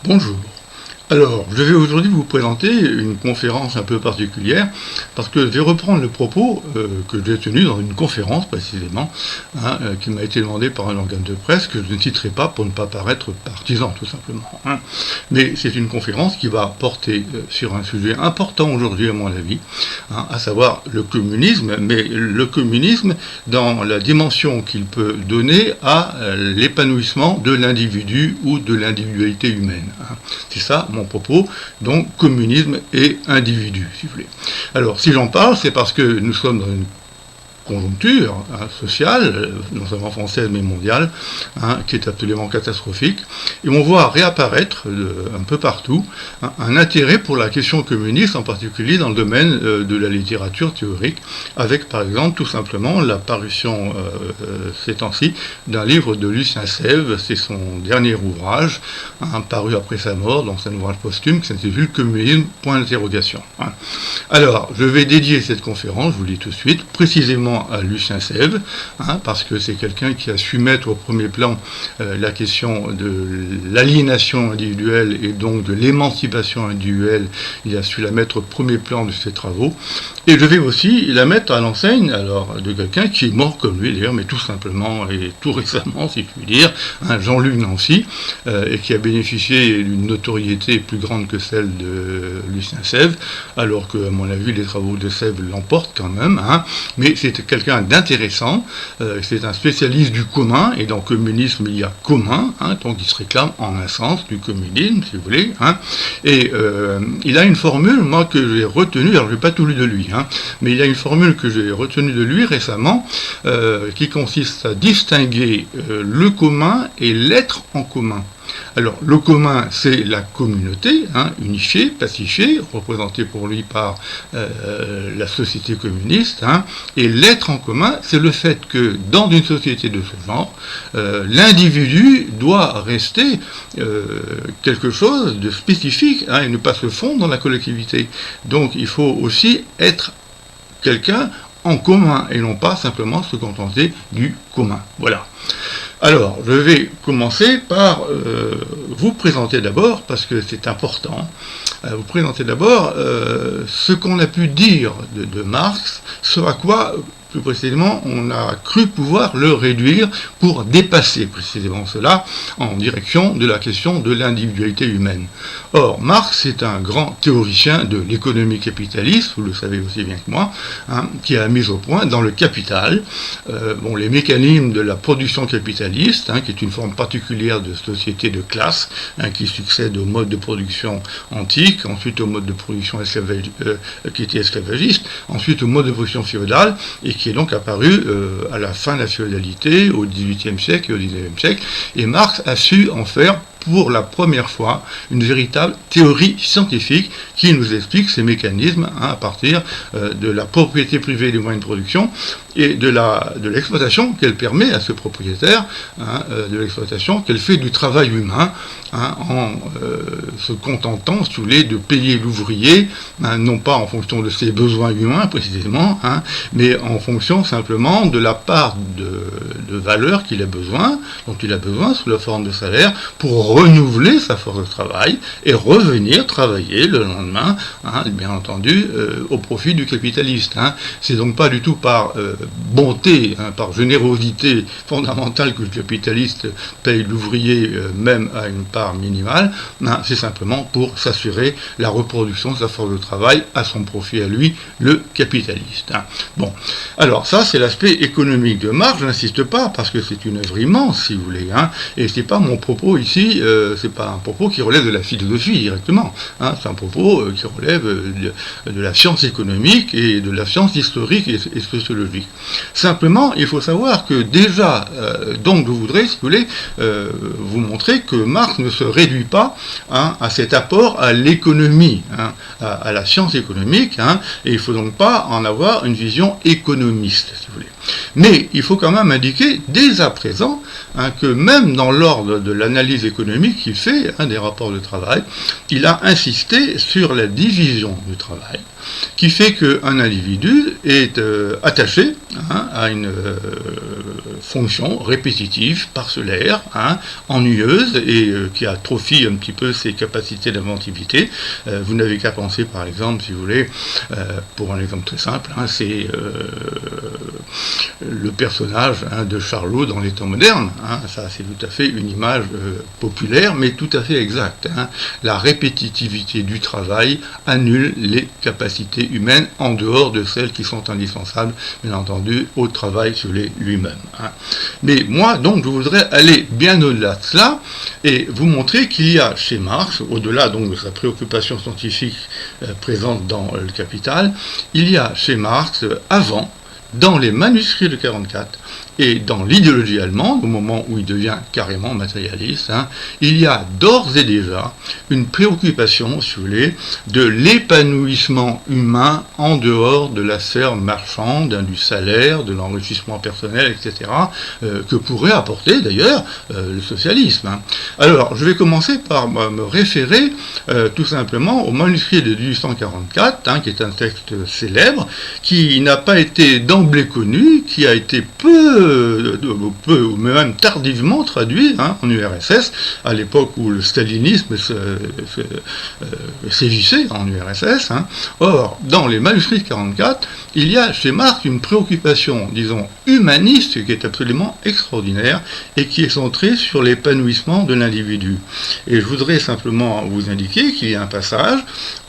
Bonjour. Alors, je vais aujourd'hui vous présenter une conférence un peu particulière, parce que je vais reprendre le propos que j'ai tenu dans une conférence précisément, qui m'a été demandé par un organe de presse, que je ne citerai pas pour ne pas paraître partisan tout simplement. Mais c'est une conférence qui va porter sur un sujet important aujourd'hui à mon avis, à savoir le communisme, mais le communisme dans la dimension qu'il peut donner à l'épanouissement de l'individu ou de l'individualité humaine. C'est ça mon propos, donc communisme et individu, si vous voulez. Alors, si j'en parle, c'est parce que nous sommes dans une conjoncture sociale, non seulement française mais mondiale, qui est absolument catastrophique, et on voit réapparaître un peu partout un intérêt pour la question communiste, en particulier dans le domaine de la littérature théorique, avec par exemple tout simplement la parution ces temps-ci d'un livre de Lucien Sèvres, c'est son dernier ouvrage, paru après sa mort, dans un ouvrage posthume qui s'intitule Communisme, point d'interrogation. Alors, je vais dédier cette conférence, je vous le dis tout de suite, précisément à Lucien Sèvres, parce que c'est quelqu'un qui a su mettre au premier plan la question de l'aliénation individuelle et donc de l'émancipation individuelle. Il a su la mettre au premier plan de ses travaux. Et je vais aussi la mettre à l'enseigne alors de quelqu'un qui est mort comme lui d'ailleurs, mais tout simplement et tout récemment, si je puis dire, Jean-Luc Nancy, et qui a bénéficié d'une notoriété plus grande que celle de Lucien Sèvres, alors que, à mon avis, les travaux de Sèvres l'emportent quand même, mais c'est quelqu'un d'intéressant, c'est un spécialiste du commun, et dans le communisme il y a commun, donc il se réclame en un sens du communisme, si vous voulez, et il a une formule, moi, que j'ai retenue, alors je n'ai pas tout lu de lui, mais il y a une formule que j'ai retenue de lui récemment, qui consiste à distinguer le commun et l'être en commun. Alors, le commun, c'est la communauté, unifiée, pacifiée, représentée pour lui par la société communiste, et l'être en commun, c'est le fait que dans une société de ce genre, l'individu doit rester quelque chose de spécifique, et ne pas se fondre dans la collectivité. Donc, il faut aussi être quelqu'un en commun, et non pas simplement se contenter du commun. Voilà. Alors, je vais commencer par vous présenter d'abord, parce que c'est important, vous présenter d'abord ce qu'on a pu dire de Marx, ce à quoi, plus précisément, on a cru pouvoir le réduire pour dépasser précisément cela en direction de la question de l'individualité humaine. Or, Marx est un grand théoricien de l'économie capitaliste, vous le savez aussi bien que moi, qui a mis au point dans le Capital les mécanismes de la production capitaliste, qui est une forme particulière de société de classe, qui succède au mode de production antique, ensuite au mode de production qui était esclavagiste, ensuite au mode de production féodal, et qui est donc apparu à la fin de la féodalité, au XVIIIe siècle et au XIXe siècle, et Marx a su en faire pour la première fois une véritable théorie scientifique qui nous explique ces mécanismes à partir de la propriété privée des moyens de production et de l'exploitation qu'elle permet à ce propriétaire, de l'exploitation qu'elle fait du travail humain, en se contentant, si vous voulez, de payer l'ouvrier, non pas en fonction de ses besoins humains précisément, mais en fonction simplement de la part de valeur qu'il a besoin, dont il a besoin sous la forme de salaire, pour renouveler sa force de travail et revenir travailler le lendemain, bien entendu, au profit du capitaliste. C'est donc pas du tout par bonté, par générosité fondamentale que le capitaliste paye l'ouvrier même à une part minimale, c'est simplement pour s'assurer la reproduction de sa force de travail à son profit à lui, le capitaliste. Bon, alors ça c'est l'aspect économique de Marx, je n'insiste pas parce que c'est une œuvre immense si vous voulez, et c'est pas mon propos ici, c'est pas un propos qui relève de la philosophie directement, c'est un propos qui relève de la science économique et de la science historique et sociologique. Simplement, il faut savoir que déjà, donc je voudrais, si vous voulez, vous montrer que Marx ne se réduit pas à cet apport à l'économie, à la science économique, et il ne faut donc pas en avoir une vision économiste, si vous voulez. Mais il faut quand même indiquer, dès à présent, que même dans l'ordre de l'analyse économique qu'il fait, des rapports de travail, il a insisté sur la division du travail, qui fait qu'un individu est attaché à une fonction répétitive, parcellaire, ennuyeuse, et qui atrophie un petit peu ses capacités d'inventivité. Vous n'avez qu'à penser, par exemple, si vous voulez, pour un exemple très simple, c'est le personnage de Charlot dans les temps modernes. Ça, c'est tout à fait une image populaire, mais tout à fait exacte. La répétitivité du travail annule les capacités humaines en dehors de celles qui sont indispensables, bien entendu, au travail sur lui-même. Mais moi, donc, je voudrais aller bien au-delà de cela et vous montrer qu'il y a chez Marx, au-delà donc de sa préoccupation scientifique présente dans le Capital, il y a chez Marx, avant, dans les manuscrits de 44 et dans l'idéologie allemande, au moment où il devient carrément matérialiste, il y a d'ores et déjà une préoccupation, si vous voulez, de l'épanouissement humain en dehors de la sphère marchande, du salaire, de l'enrichissement personnel, etc., que pourrait apporter d'ailleurs le socialisme. Alors, je vais commencer par me référer tout simplement au manuscrit de 1844, qui est un texte célèbre, qui n'a pas été d'emblée connu, qui a été peu, ou même tardivement traduit en URSS, à l'époque où le stalinisme sévissait en URSS. Or, dans les manuscrits de 44, il y a chez Marx une préoccupation, disons, humaniste qui est absolument extraordinaire et qui est centrée sur l'épanouissement de l'individu. Et je voudrais simplement vous indiquer qu'il y a un passage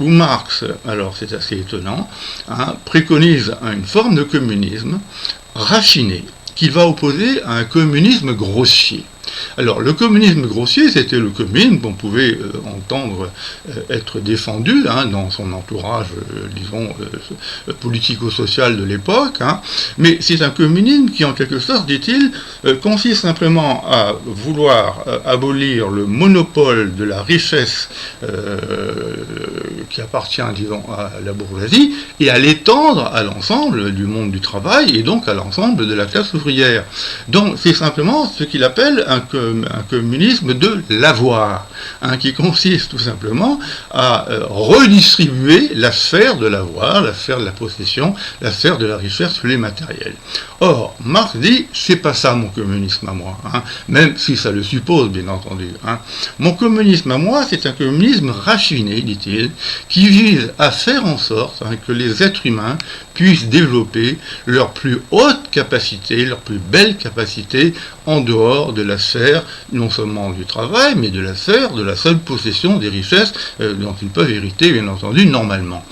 où Marx, alors c'est assez étonnant, préconise une forme de communisme raffiné, qu'il va opposer à un communisme grossier. Alors, le communisme grossier, c'était le communisme qu'on pouvait entendre être défendu dans son entourage, disons, politico-social de l'époque, mais c'est un communisme qui, en quelque sorte, dit-il, consiste simplement à vouloir abolir le monopole de la richesse qui appartient, disons, à la bourgeoisie, et à l'étendre à l'ensemble du monde du travail, et donc à l'ensemble de la classe ouvrière. Donc, c'est simplement ce qu'il appelle un communisme de l'avoir, qui consiste tout simplement à redistribuer la sphère de l'avoir, la sphère de la possession, la sphère de la richesse sur les matériels. Or, Marx dit, c'est pas ça mon communisme à moi, même si ça le suppose, bien entendu. Mon communisme à moi, c'est un communisme raffiné, dit-il, qui vise à faire en sorte que les êtres humains puissent développer leur plus haute capacité, leur plus belle capacité en dehors de la sphère, non seulement du travail, mais de la sphère de la seule possession des richesses dont ils peuvent hériter, bien entendu, normalement.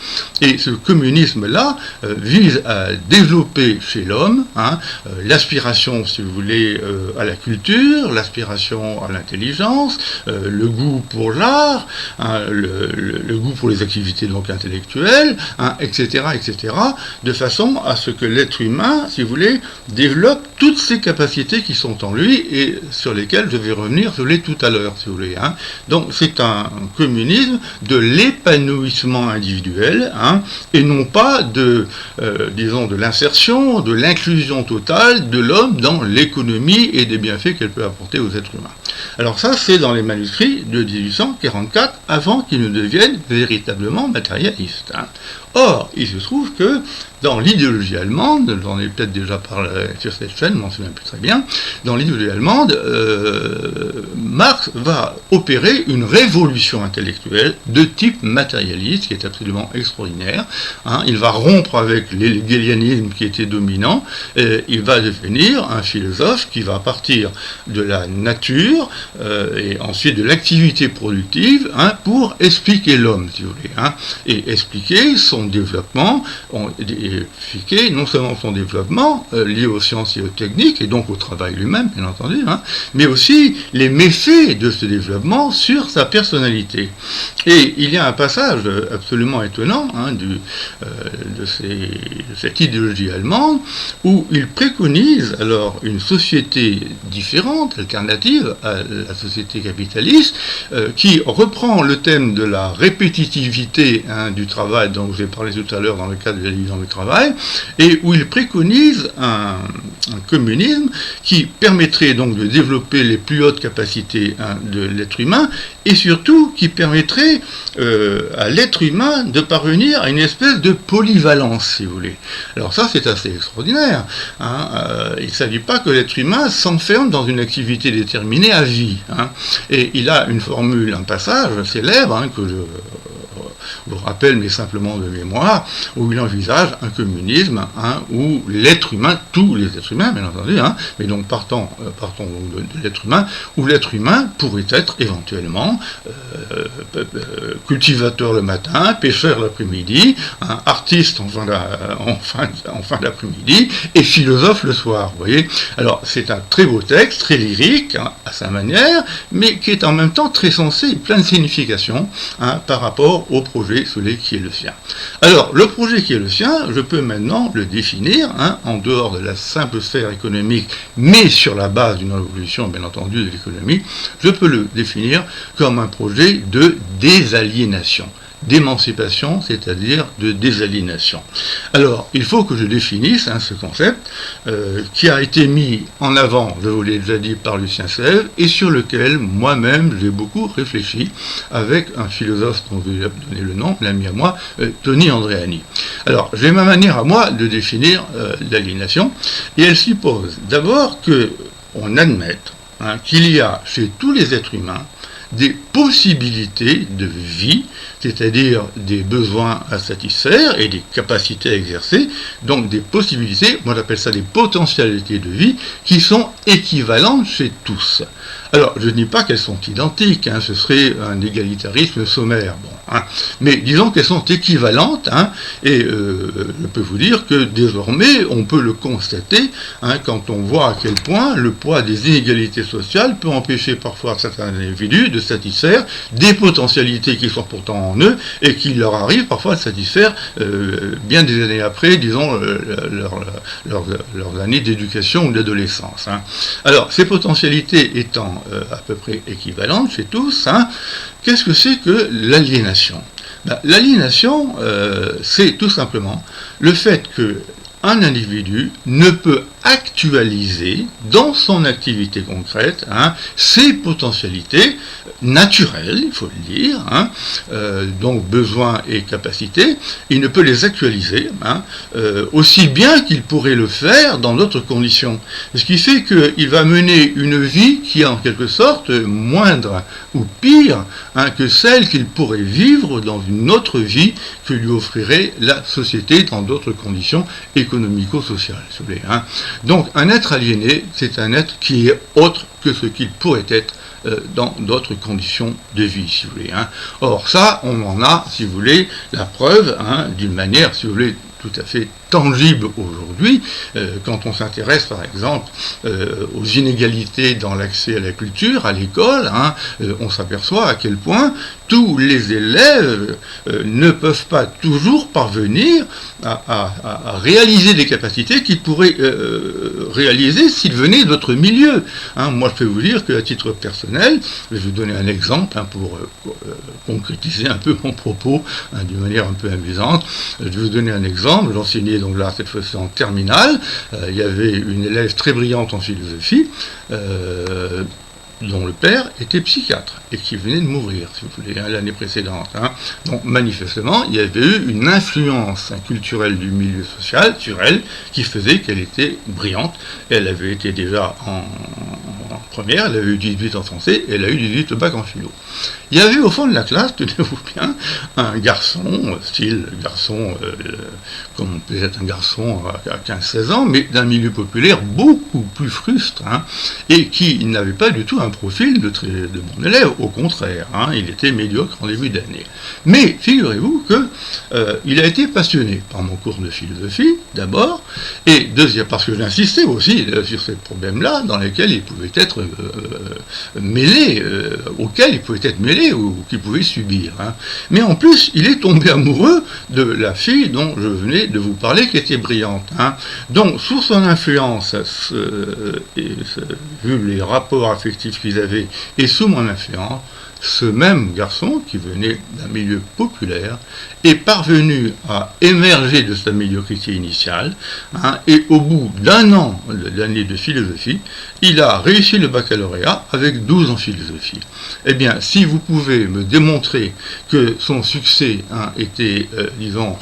Et ce communisme-là vise à développer chez l'homme l'aspiration, si vous voulez, à la culture, l'aspiration à l'intelligence, le goût pour l'art, le goût pour les activités donc intellectuelles, etc., etc., de façon à ce que l'être humain, si vous voulez, développe toutes ces capacités qui sont en lui et sur lesquelles je vais revenir tout à l'heure, si vous voulez. Donc c'est un communisme de l'épanouissement individuel et non pas de, disons, de l'insertion, de l'inclusion totale de l'homme dans l'économie et des bienfaits qu'elle peut apporter aux êtres humains. Alors ça, c'est dans les manuscrits de 1844, avant qu'ils ne deviennent véritablement matérialistes. Or, il se trouve que dans l'idéologie allemande, j'en ai peut-être déjà parlé sur cette chaîne, je m'en souviens plus très bien, dans l'idéologie allemande, Marx va opérer une révolution intellectuelle de type matérialiste, qui est absolument extraordinaire. Il va rompre avec l'hegélianisme qui était dominant, et il va devenir un philosophe qui va partir de la nature, et ensuite de l'activité productive, pour expliquer l'homme, si vous voulez, et expliquer son développement, expliquer non seulement son développement lié aux sciences et aux techniques, et donc au travail lui-même, bien entendu, mais aussi les méfaits de ce développement sur sa personnalité. Et il y a un passage absolument étonnant de cette idéologie allemande, où il préconise alors une société différente, alternative à la société capitaliste, qui reprend le thème de la répétitivité du travail dont j'ai parlé tout à l'heure dans le cadre de la division du travail, travail, et où il préconise un communisme qui permettrait donc de développer les plus hautes capacités de l'être humain, et surtout qui permettrait à l'être humain de parvenir à une espèce de polyvalence, si vous voulez. Alors ça, c'est assez extraordinaire. Il ne s'agit pas que l'être humain s'enferme dans une activité déterminée à vie. Et il a une formule, un passage célèbre, que je vous rappelle, mais simplement de mémoire, où il envisage un communisme où l'être humain, tous les êtres humains, bien entendu, mais donc partons de l'être humain, où l'être humain pourrait être éventuellement cultivateur le matin, pêcheur l'après-midi, artiste en fin d'après-midi, et philosophe le soir, vous voyez. Alors, c'est un très beau texte, très lyrique, à sa manière, mais qui est en même temps très sensé et plein de signification par rapport au projet Solé qui est le sien. Alors, le projet qui est le sien, je peux maintenant le définir, en dehors de la simple sphère économique, mais sur la base d'une révolution, bien entendu, de l'économie, je peux le définir comme un projet de désaliénation. D'émancipation, c'est-à-dire de désaliénation. Alors, il faut que je définisse ce concept qui a été mis en avant, je vous l'ai déjà dit, par Lucien Sèvres, et sur lequel moi-même j'ai beaucoup réfléchi avec un philosophe dont je vais donner le nom, l'ami à moi, Tony Andreani. Alors, j'ai ma manière à moi de définir l'aliénation, et elle suppose d'abord qu'on admette qu'il y a chez tous les êtres humains des possibilités de vie, c'est-à-dire des besoins à satisfaire et des capacités à exercer, donc des possibilités, moi j'appelle ça des potentialités de vie, qui sont équivalentes chez tous. Alors, je ne dis pas qu'elles sont identiques, ce serait un égalitarisme sommaire, mais disons qu'elles sont équivalentes, et je peux vous dire que désormais, on peut le constater, quand on voit à quel point le poids des inégalités sociales peut empêcher parfois certains individus de satisfaire des potentialités qui sont pourtant en eux, et qui leur arrivent parfois de satisfaire bien des années après, disons, leurs années d'éducation ou d'adolescence. Alors, ces potentialités étant à peu près équivalentes chez tous, qu'est-ce que c'est que l'aliénation ? L'aliénation, c'est tout simplement le fait qu'un individu ne peut actualiser dans son activité concrète ses potentialités naturelles, il faut le dire, donc besoins et capacités, il ne peut les actualiser aussi bien qu'il pourrait le faire dans d'autres conditions. Ce qui fait qu'il va mener une vie qui est en quelque sorte moindre ou pire que celle qu'il pourrait vivre dans une autre vie que lui offrirait la société dans d'autres conditions économico-sociales, si vous voulez. Donc, un être aliéné, c'est un être qui est autre que ce qu'il pourrait être dans d'autres conditions de vie, si vous voulez. Or, ça, on en a, si vous voulez, la preuve, d'une manière, si vous voulez, tout à fait tangible aujourd'hui, quand on s'intéresse par exemple aux inégalités dans l'accès à la culture, à l'école, on s'aperçoit à quel point tous les élèves ne peuvent pas toujours parvenir à réaliser des capacités qu'ils pourraient réaliser s'ils venaient d'autres milieux. Moi je peux vous dire qu'à titre personnel, je vais vous donner un exemple pour concrétiser un peu mon propos d'une manière un peu amusante. Je vais vous donner un exemple, j'enseignais donc là cette fois-ci en terminale, il y avait une élève très brillante en philosophie, dont le père était psychiatre et qui venait de mourir, si vous voulez, l'année précédente. Donc manifestement, il y avait eu une influence culturelle du milieu social sur elle qui faisait qu'elle était brillante. Elle avait été déjà en première, elle avait eu 18 en français, et elle a eu 18 au bac en philo. Il y avait au fond de la classe, tenez-vous bien, un garçon, comme peut être un garçon à 15-16 ans, mais d'un milieu populaire beaucoup plus frustre, et qui n'avait pas du tout un profil de bon élève, au contraire, il était médiocre en début d'année. Mais figurez-vous qu'il a été passionné par mon cours de philosophie, d'abord, et deuxième, parce que j'insistais aussi sur ces problèmes-là, dans lesquels il pouvait être mêlé, auxquels il pouvait être mêlé, ou qu'il pouvait subir. Mais en plus, il est tombé amoureux de la fille dont je venais de vous parler, qui était brillante. Donc, sous son influence, vu les rapports affectifs qu'ils avaient, et sous mon influence, ce même garçon, qui venait d'un milieu populaire, est parvenu à émerger de sa médiocrité initiale, et au bout d'un an d'année de philosophie, il a réussi le baccalauréat avec 12 en philosophie. Eh bien, si vous pouvez me démontrer que son succès était, disons,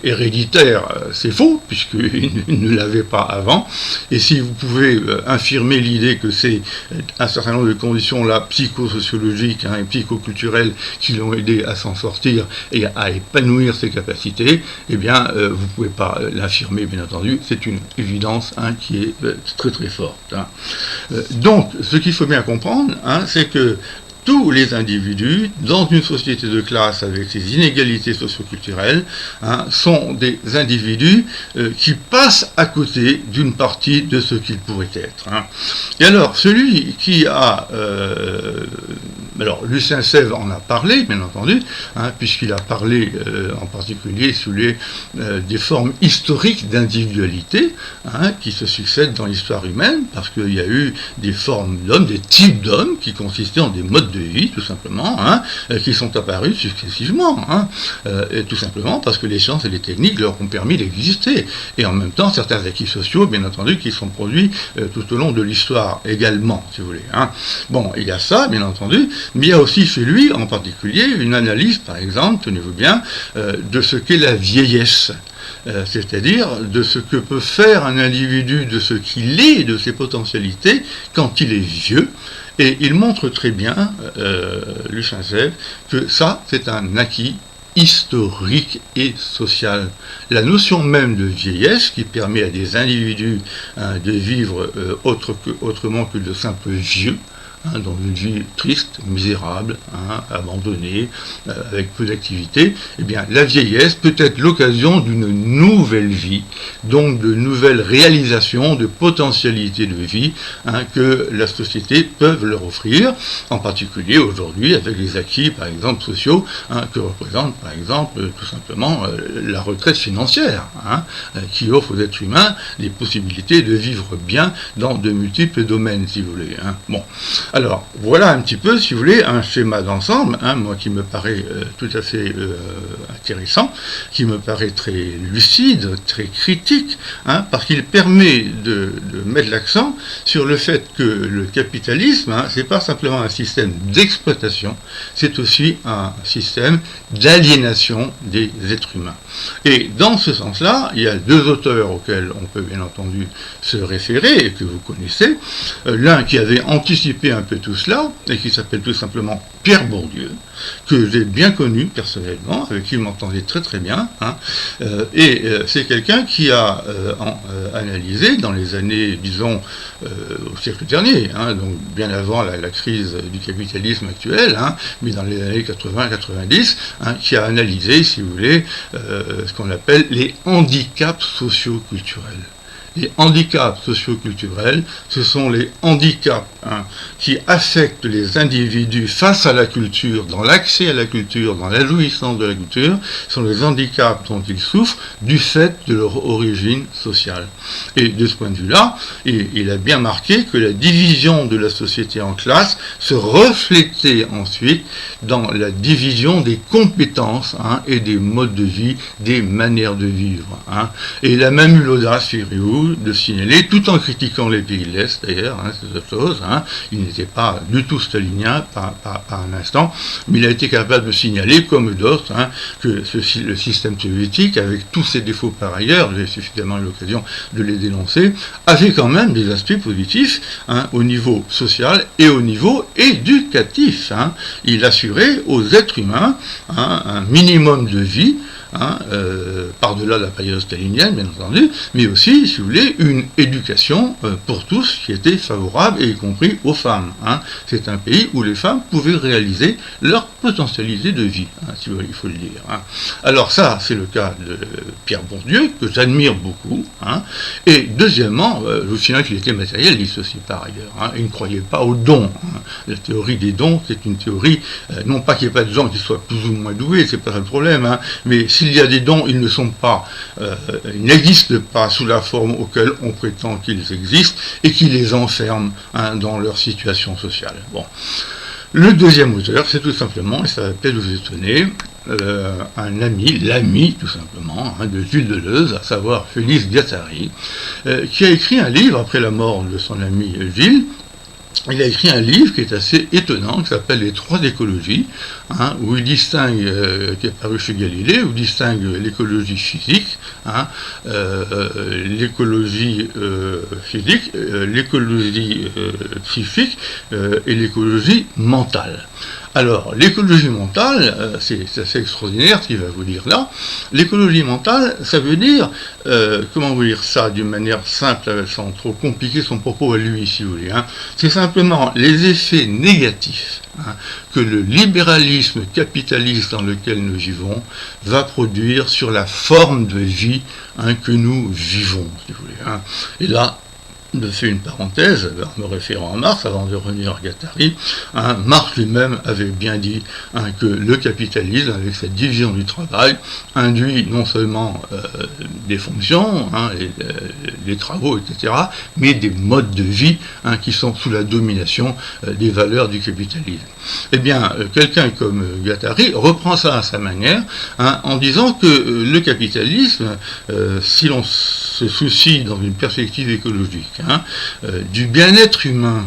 héréditaire, c'est faux, puisqu'il ne l'avait pas avant, et si vous pouvez infirmer l'idée que c'est un certain nombre de conditions là, psychosociologiques et psychoculturelles qui l'ont aidé à s'en sortir et à épanouir ses capacités, eh bien, vous ne pouvez pas l'affirmer, bien entendu, c'est une évidence qui est très très forte. Donc, ce qu'il faut bien comprendre, c'est que tous les individus, dans une société de classe avec ses inégalités socioculturelles, sont des individus qui passent à côté d'une partie de ce qu'ils pourraient être. Et alors, celui qui a... alors, Lucien Sèvres en a parlé, bien entendu, puisqu'il a parlé en particulier sous des formes historiques d'individualité qui se succèdent dans l'histoire humaine, parce qu'il y a eu des formes d'hommes, des types d'hommes qui consistaient en des modes de vie, tout simplement, qui sont apparus successivement, et tout simplement parce que les sciences et les techniques leur ont permis d'exister, et en même temps certains acquis sociaux, bien entendu, qui sont produits tout au long de l'histoire également, si vous voulez. Bon, il y a ça, bien entendu, mais il y a aussi chez lui, en particulier, une analyse, par exemple, tenez-vous bien, de ce qu'est la vieillesse. C'est-à-dire de ce que peut faire un individu, de ce qu'il est, de ses potentialités, quand il est vieux. Et il montre très bien, Lucien Sèvres, que ça, c'est un acquis historique et social. La notion même de vieillesse, qui permet à des individus de vivre autrement que de simples vieux, dans une vie triste, misérable, abandonnée, avec peu d'activité, eh bien, la vieillesse peut être l'occasion d'une nouvelle vie, donc de nouvelles réalisations, de potentialités de vie que la société peut leur offrir, en particulier aujourd'hui avec les acquis, par exemple, sociaux, que représente, par exemple, tout simplement la retraite financière, qui offre aux êtres humains des possibilités de vivre bien dans de multiples domaines, si vous voulez. Bon. Alors, voilà un petit peu, si vous voulez, un schéma d'ensemble, moi qui me paraît tout à fait intéressant, qui me paraît très lucide, très critique, parce qu'il permet de mettre l'accent sur le fait que le capitalisme, c'est pas simplement un système d'exploitation, c'est aussi un système d'aliénation des êtres humains. Et dans ce sens-là, il y a deux auteurs auxquels on peut bien entendu se référer, et que vous connaissez, l'un qui avait anticipé un peu tout cela, et qui s'appelle tout simplement Pierre Bourdieu, que j'ai bien connu personnellement, avec qui je m'entendais très très bien, c'est quelqu'un qui a analysé dans les années, disons, au siècle dernier, donc bien avant la crise du capitalisme actuel, mais dans les années 80-90, qui a analysé, si vous voulez, ce qu'on appelle les handicaps socio-culturels. Les handicaps socio-culturels, ce sont les handicaps qui affectent les individus face à la culture, dans l'accès à la culture, dans la jouissance de la culture, sont les handicaps dont ils souffrent du fait de leur origine sociale. Et de ce point de vue-là, il a bien marqué que la division de la société en classes se reflétait ensuite dans la division des compétences et des modes de vie, des manières de vivre. Et il a même eu l'audace, figurez-vous, de signaler, tout en critiquant les pays de l'Est d'ailleurs, c'est autre chose, il n'était pas du tout stalinien, pas un instant, mais il a été capable de signaler, comme d'autres, que le système soviétique, avec tous ses défauts par ailleurs, j'ai suffisamment eu l'occasion de les dénoncer, avait quand même des aspects positifs au niveau social et au niveau éducatif. Il assurait aux êtres humains un minimum de vie, par-delà la période stalinienne, bien entendu, mais aussi, si vous voulez, une éducation pour tous qui était favorable, et y compris aux femmes. C'est un pays où les femmes pouvaient réaliser leur potentialité de vie, si vous voulez, il faut le dire. Alors ça, c'est le cas de Pierre Bourdieu, que j'admire beaucoup, et deuxièmement, je vous signale qu'il était matérialiste aussi, par ailleurs. Il ne croyait pas aux dons. La théorie des dons, c'est une théorie, non pas qu'il n'y ait pas de gens qui soient plus ou moins doués, c'est pas ça le problème, mais s'il y a des dons, ils ne sont pas, ils n'existent pas sous la forme auquel on prétend qu'ils existent et qui les enferment dans leur situation sociale. Bon. Le deuxième auteur, c'est tout simplement, et ça va peut-être vous étonner, un ami, l'ami tout simplement, de Gilles Deleuze, à savoir Félix Guattari, qui a écrit un livre après la mort de son ami Gilles. Il a écrit un livre qui est assez étonnant, qui s'appelle Les Trois écologies, où il distingue, qui est paru chez Galilée, où il distingue l'écologie physique, l'écologie physique, l'écologie psychique et l'écologie mentale. Alors, l'écologie mentale, c'est assez extraordinaire ce qu'il va vous dire là. L'écologie mentale, ça veut dire, comment vous dire ça d'une manière simple, sans trop compliquer son propos à lui, si vous voulez. C'est simplement les effets négatifs que le libéralisme capitaliste dans lequel nous vivons va produire sur la forme de vie que nous vivons, si vous voulez. Et là, je fais une parenthèse en me référant à Marx avant de revenir à Guattari. Marx lui-même avait bien dit que le capitalisme, avec cette division du travail, induit non seulement des fonctions, les travaux, etc., mais des modes de vie qui sont sous la domination des valeurs du capitalisme. Eh bien, quelqu'un comme Guattari reprend ça à sa manière, en disant que le capitalisme, si l'on se soucie dans une perspective écologique, du bien-être humain,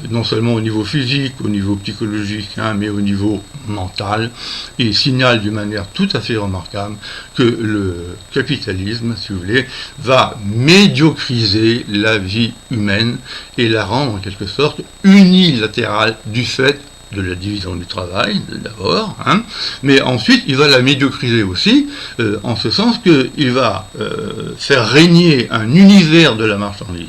non seulement au niveau physique, au niveau psychologique, mais au niveau mental, et signale d'une manière tout à fait remarquable que le capitalisme, si vous voulez, va médiocriser la vie humaine et la rendre en quelque sorte unilatérale du fait de la division du travail, d'abord, mais ensuite il va la médiocriser aussi, en ce sens qu'il va faire régner un univers de la marchandise,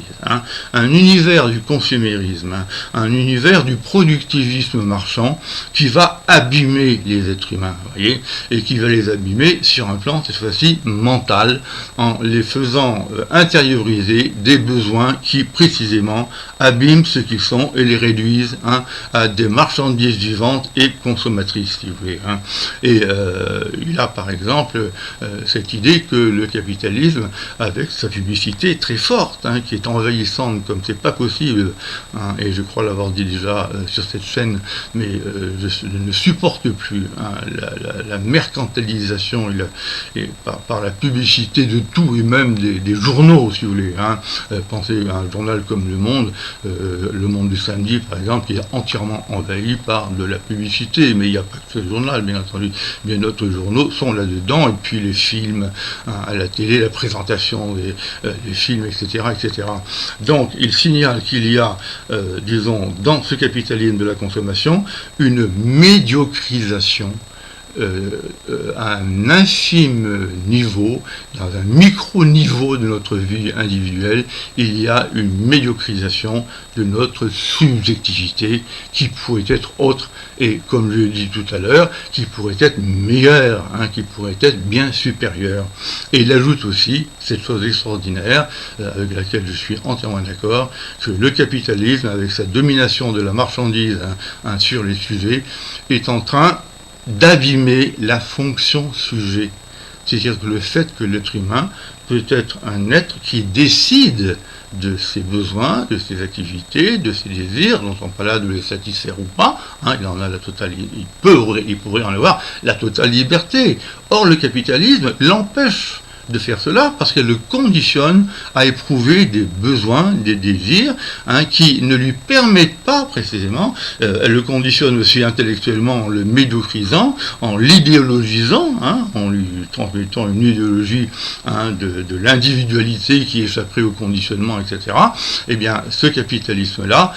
un univers du consumérisme, un univers du productivisme marchand qui va abîmer les êtres humains, vous voyez, et qui va les abîmer sur un plan, cette fois-ci, mental, en les faisant intérioriser des besoins qui, précisément, abîment ce qu'ils sont et les réduisent à des marchandises vivantes et consommatrices, si vous voulez. Et il a par exemple cette idée que le capitalisme, avec sa publicité très forte, qui est envahissante comme c'est pas possible, et je crois l'avoir dit déjà sur cette chaîne, mais je ne supporte plus la mercantilisation et par la publicité de tout, et même des journaux, si vous voulez. Pensez à un journal comme Le Monde du samedi, par exemple, qui est entièrement envahi par de la publicité, mais il n'y a pas que ce journal, bien entendu. Bien d'autres journaux sont là-dedans, et puis les films à la télé, la présentation des films, etc., etc. Donc, il signale qu'il y a, disons, dans ce capitalisme de la consommation, une médiocrisation à un infime niveau, dans un micro-niveau de notre vie individuelle, il y a une médiocrisation de notre subjectivité qui pourrait être autre, et comme je l'ai dit tout à l'heure, qui pourrait être meilleure, qui pourrait être bien supérieure. Et il ajoute aussi cette chose extraordinaire, avec laquelle je suis entièrement d'accord, que le capitalisme, avec sa domination de la marchandise sur les sujets, est en train d'abîmer la fonction sujet. C'est-à-dire que le fait que l'être humain peut être un être qui décide de ses besoins, de ses activités, de ses désirs, dont on parle là de les satisfaire ou pas, il en a la totale, il pourrait en avoir la totale liberté. Or, le capitalisme l'empêche de faire cela parce qu'elle le conditionne à éprouver des besoins, des désirs qui ne lui permettent pas précisément, elle le conditionne aussi intellectuellement en le médiocrisant, en l'idéologisant, en lui transmettant une idéologie de l'individualité qui échapperait au conditionnement, etc. Eh bien, ce capitalisme-là,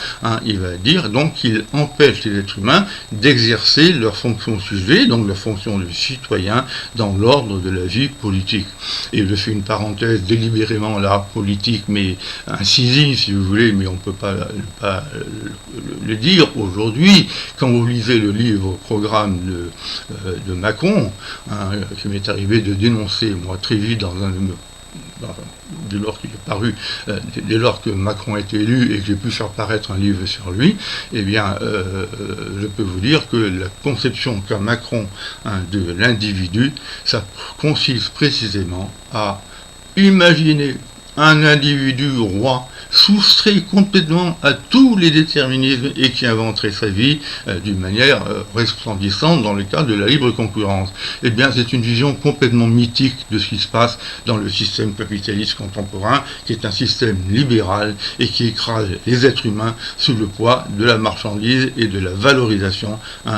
il va dire donc qu'il empêche les êtres humains d'exercer leur fonction sujet, donc leur fonction de citoyen dans l'ordre de la vie politique. Et je fais une parenthèse délibérément là, politique, mais incisive si vous voulez, mais on ne peut pas le dire aujourd'hui. Quand vous lisez le livre programme de Macron, qui m'est arrivé de dénoncer, moi, très vite, dès lors qu'il est paru, dès lors que Macron a été élu et que j'ai pu faire paraître un livre sur lui, eh bien, je peux vous dire que la conception qu'a Macron de l'individu, ça consiste précisément à imaginer un individu roi soustrait complètement à tous les déterminismes et qui inventerait sa vie d'une manière resplendissante dans le cadre de la libre concurrence. Eh bien, c'est une vision complètement mythique de ce qui se passe dans le système capitaliste contemporain, qui est un système libéral et qui écrase les êtres humains sous le poids de la marchandise et de la valorisation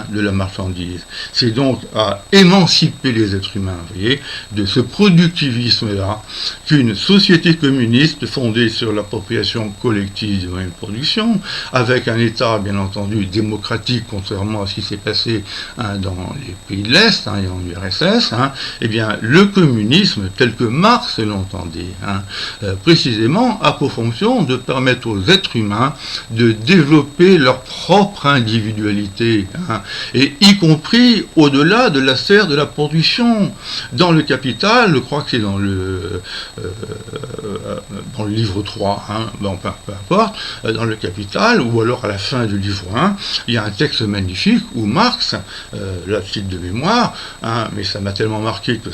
de la marchandise. C'est donc à émanciper les êtres humains, vous voyez, de ce productivisme-là, qu'une société communiste fondée sur l'appropriation collective des moyens de production, avec un État, bien entendu, démocratique, contrairement à ce qui s'est passé dans les pays de l'Est et en URSS, eh bien, le communisme, tel que Marx l'entendait, précisément, a pour fonction de permettre aux êtres humains de développer leur propre individualité, et y compris au-delà de la sphère de la production. Dans le Capital, je crois que c'est dans le livre 3, peu importe, dans le Capital, ou alors à la fin du livre 1, il y a un texte magnifique où Marx, là je cite de mémoire, mais ça m'a tellement marqué que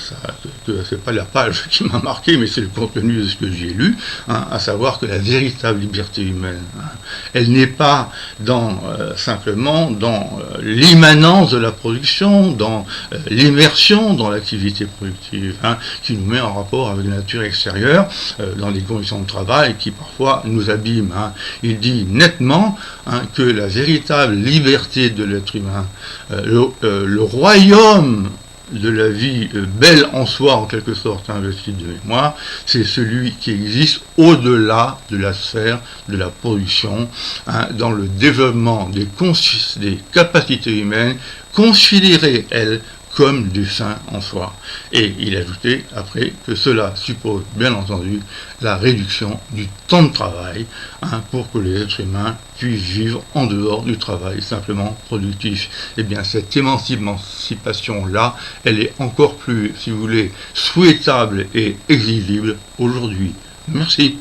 c'est pas la page qui m'a marqué, mais c'est le contenu de ce que j'ai lu, à savoir que la véritable liberté humaine, elle n'est pas simplement dans l'immanence de la production, dans l'immersion dans l'activité productive, qui nous met en rapport avec la nature extérieure, dans des conditions de travail qui parfois nous abîment. Il dit nettement que la véritable liberté de l'être humain, le royaume de la vie belle en soi, en quelque sorte, le style de mémoire, c'est celui qui existe au-delà de la sphère de la production, dans le développement des capacités humaines, considérées, elles, comme du sain en soi. Et il ajoutait après que cela suppose bien entendu la réduction du temps de travail, pour que les êtres humains puissent vivre en dehors du travail simplement productif. Et bien cette émancipation-là, elle est encore plus, si vous voulez, souhaitable et exigible aujourd'hui. Merci.